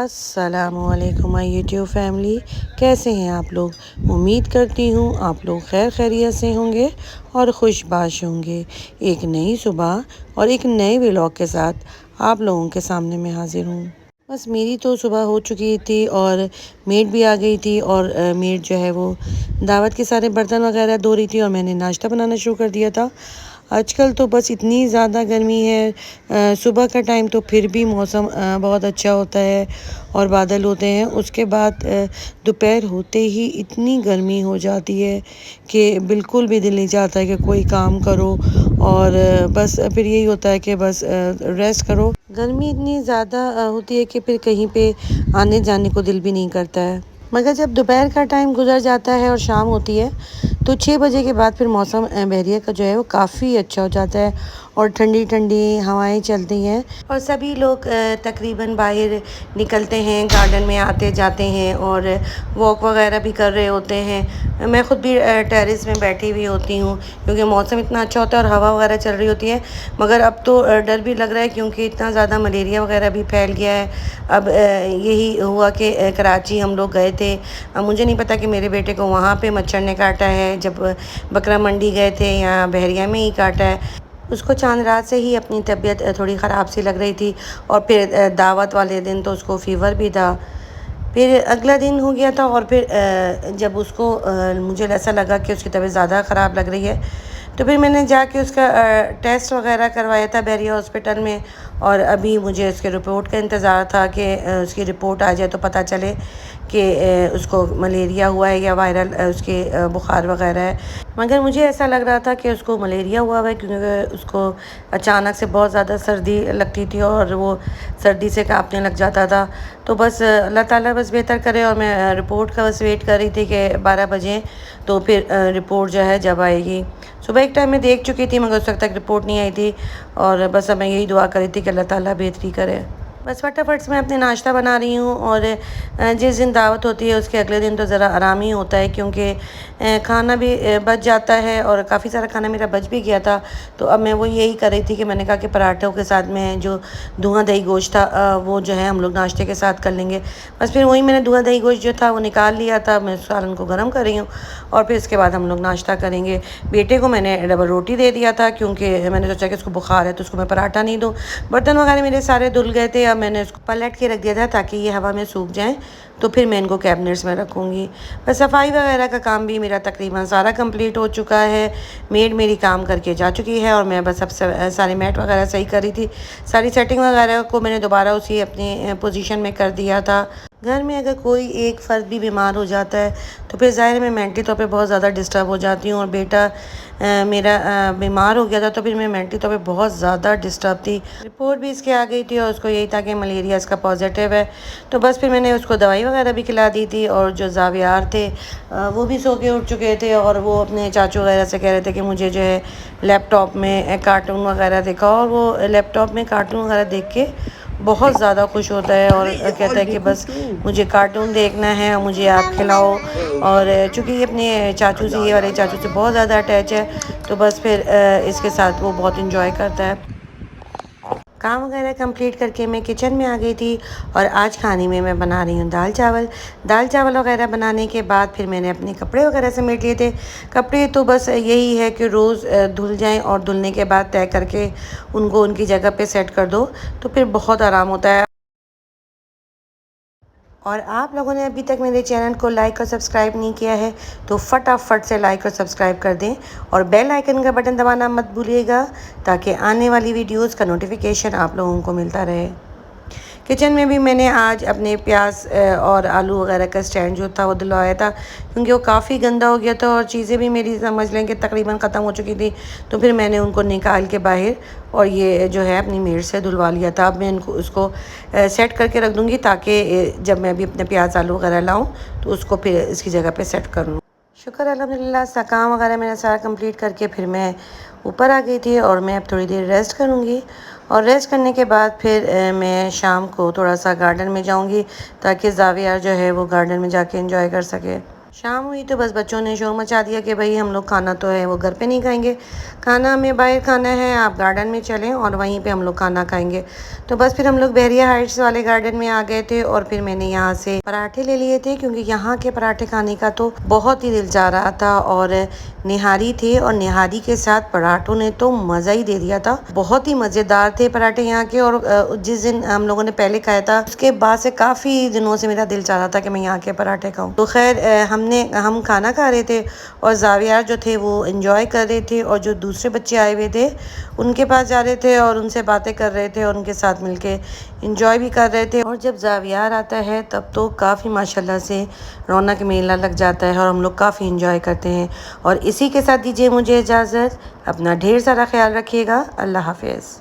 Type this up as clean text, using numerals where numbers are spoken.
अस्सलामुअलैकुम my YouTube family, कैसे हैं आप लोग। उम्मीद करती हूँ आप लोग खैर खैरियत से होंगे और खुशबाश होंगे। एक नई सुबह और एक नए व्लॉग के साथ आप लोगों के सामने मैं हाजिर हूँ। बस मेरी तो सुबह हो चुकी थी और मेड भी आ गई थी और मेड जो है वो दावत के सारे बर्तन वगैरह धो रही थी और मैंने नाश्ता बनाना शुरू कर दिया था। आजकल तो बस इतनी ज़्यादा गर्मी है, सुबह का टाइम तो फिर भी मौसम बहुत अच्छा होता है और बादल होते हैं। उसके बाद दोपहर होते ही इतनी गर्मी हो जाती है कि बिल्कुल भी दिल नहीं चाहता है कि कोई काम करो और बस फिर यही होता है कि बस रेस्ट करो। गर्मी इतनी ज़्यादा होती है कि फिर कहीं पे आने जाने को दिल भी नहीं करता है। मगर जब दोपहर का टाइम गुजर जाता है और शाम होती है तो 6 बजे के बाद फिर मौसम बहरिया का जो है वो काफ़ी अच्छा हो जाता है और ठंडी ठंडी हवाएं चलती हैं और सभी लोग तकरीबन बाहर निकलते हैं, गार्डन में आते जाते हैं और वॉक वगैरह भी कर रहे होते हैं। मैं ख़ुद भी टेरेस में बैठी हुई होती हूँ क्योंकि मौसम इतना अच्छा होता है और हवा वगैरह चल रही होती है। मगर अब तो डर भी लग रहा है क्योंकि इतना ज़्यादा मलेरिया वगैरह भी फैल गया है। अब यही हुआ कि कराची हम लोग गए थे। अब मुझे नहीं पता कि मेरे बेटे को वहाँ पे मच्छर ने काटा है, जब बकरा मंडी गए थे या बहरिया में ही काटा है। उसको चांद रात से ही अपनी तबीयत थोड़ी ख़राब सी लग रही थी और फिर दावत वाले दिन तो उसको फ़ीवर भी था। फिर अगला दिन हो गया था और फिर जब उसको मुझे ऐसा लगा कि उसकी तबीयत ज़्यादा ख़राब लग रही है तो फिर मैंने जाके उसका टेस्ट वगैरह करवाया था बहरिया हॉस्पिटल में। और अभी मुझे उसके रिपोर्ट का इंतज़ार था कि उसकी रिपोर्ट आ जाए तो पता चले कि उसको मलेरिया हुआ है या वायरल उसके बुखार वगैरह है। मगर मुझे ऐसा लग रहा था कि उसको मलेरिया हुआ है क्योंकि उसको अचानक से बहुत ज़्यादा सर्दी लगती थी और वो सर्दी से कांपने लग जाता था। तो बस अल्लाह ताला बस बेहतर करे और मैं रिपोर्ट का बस वेट कर रही थी कि 12 बजे तो फिर रिपोर्ट जो है जब आएगी। सुबह एक टाइम में देख चुकी थी मगर उस वक्त तक रिपोर्ट नहीं आई थी और बस अब मैं यही दुआ कर रही थी कि अल्लाह ताला बेहतरी करे। बस फटाफट से मैं अपने नाश्ता बना रही हूँ और जिस दिन दावत होती है उसके अगले दिन तो ज़रा आराम ही होता है क्योंकि खाना भी बच जाता है और काफ़ी सारा खाना मेरा बच भी गया था। तो अब मैं वो यही कर रही थी कि मैंने कहा कि पराठों के साथ में जो धुआं दही गोश्त था वो जो है हम लोग नाश्ते के साथ कर लेंगे। बस फिर वही मैंने धुआं दही गोश्त जो था वो निकाल लिया था, मैं सालन को गर्म कर रही हूँ और फिर इसके बाद हम लोग नाश्ता करेंगे। बेटे को मैंने डबल रोटी दे दिया था क्योंकि मैंने सोचा कि उसको बुखार है तो उसको मैं पराठा नहीं दूँ। बर्तन वगैरह मेरे सारे धुल गए थे, अब मैंने उसको पलट के रख दिया था ताकि ये हवा में सूख जाएँ तो फिर मैं इनको कैबिनेट्स में रखूँगी। बस सफाई वगैरह का काम भी मेरा तकरीबन सारा कंप्लीट हो चुका है। मेड मेरी काम करके जा चुकी है और मैं बस अब सारे मैट वगैरह सही कर रही थी। सारी सेटिंग वगैरह को मैंने दोबारा उसी अपनी पोजीशन में कर दिया था। घर में अगर कोई एक फ़र्द भी बीमार हो जाता है तो फिर ज़ाहिर मैं मेंटली तौर पे बहुत ज़्यादा डिस्टर्ब हो जाती हूँ और बेटा मेरा बीमार हो गया था तो फिर मैं मेंटली तौर पे बहुत ज़्यादा डिस्टर्ब थी। रिपोर्ट भी इसके आ गई थी और उसको यही था कि मलेरिया इसका पॉजिटिव है। तो बस फिर मैंने उसको दवाई वगैरह भी खिला दी थी और जो ज़ावियार थे वो भी सो के उठ चुके थे और वो अपने चाचू वगैरह से कह रहे थे कि मुझे जो है लैपटॉप में कार्टून वगैरह देखा और वो लैपटॉप में कार्टून वगैरह देख के बहुत ज़्यादा खुश होता है और कहता है कि बस मुझे कार्टून देखना है और मुझे आप खिलाओ। और चूँकि ये अपने चाचू से, ये वाले चाचू से बहुत ज़्यादा अटैच है तो बस फिर इसके साथ वो बहुत इंजॉय करता है। काम वगैरह कंप्लीट करके मैं किचन में आ गई थी और आज खाने में मैं बना रही हूँ दाल चावल वगैरह बनाने के बाद फिर मैंने अपने कपड़े वगैरह समेट लिए थे। कपड़े तो बस यही है कि रोज़ धुल जाएं और धुलने के बाद तय करके उनको उनकी जगह पे सेट कर दो तो फिर बहुत आराम होता है। और आप लोगों ने अभी तक मेरे चैनल को लाइक और सब्सक्राइब नहीं किया है तो फटाफट से लाइक और सब्सक्राइब कर दें और बेल आइकन का बटन दबाना मत भूलिएगा ताकि आने वाली वीडियोस का नोटिफिकेशन आप लोगों को मिलता रहे। किचन में भी मैंने आज अपने प्याज और आलू वगैरह का स्टैंड जो था वो धुलवाया था क्योंकि वो काफ़ी गंदा हो गया था और चीज़ें भी मेरी समझ लें कि तकरीबन ख़त्म हो चुकी थी। तो फिर मैंने उनको निकाल के बाहर और ये जो है अपनी मेड से धुलवा लिया था। अब मैं इनको उसको सेट करके रख दूँगी ताकि जब मैं अभी अपने प्याज आलू वगैरह लाऊँ तो उसको फिर इसकी जगह पर सेट कर लूँ। शुक्र अल्हम्दुलिल्लाह सा काम वगैरह मैंने सारा कंप्लीट करके फिर मैं ऊपर आ गई थी और मैं अब थोड़ी देर रेस्ट करूँगी और रेस्ट करने के बाद फिर मैं शाम को थोड़ा सा गार्डन में जाऊँगी ताकि ज़ाविया जो है वो गार्डन में जाके एंजॉय कर सके। शाम हुई तो बस बच्चों ने शोर मचा दिया कि भाई हम लोग खाना तो है वो घर पे नहीं खाएंगे, खाना हमें बाहर खाना है, आप गार्डन में चलें और वहीं पे हम लोग खाना खाएंगे। तो बस फिर हम लोग बहरिया हाइट्स वाले गार्डन में आ गए थे और फिर मैंने यहाँ से पराठे ले लिए थे क्योंकि यहाँ के पराठे खाने का तो बहुत ही दिल चाह रहा था। और निहारी थे और निहारी के साथ पराठों ने तो मज़ा ही दे दिया था। बहुत ही मज़ेदार थे पराठे यहाँ के। और जिस दिन हम लोगों ने पहले खाया था उसके बाद से काफ़ी दिनों से मेरा दिल चाह रहा था कि मैं यहाँ के पराठे खाऊं। तो खैर हम खाना खा रहे थे और जावियार जो थे वो एंजॉय कर रहे थे और जो दूसरे बच्चे आए हुए थे उनके पास जा रहे थे और उनसे बातें कर रहे थे और उनके साथ मिलके एंजॉय भी कर रहे थे। और जब जावियार आता है तब तो काफ़ी माशाल्लाह से रौनक मेला लग जाता है और हम लोग काफ़ी एंजॉय करते हैं। और इसी के साथ दीजिए मुझे इजाज़त। अपना ढेर सारा ख्याल रखिएगा। अल्लाह हाफिज़।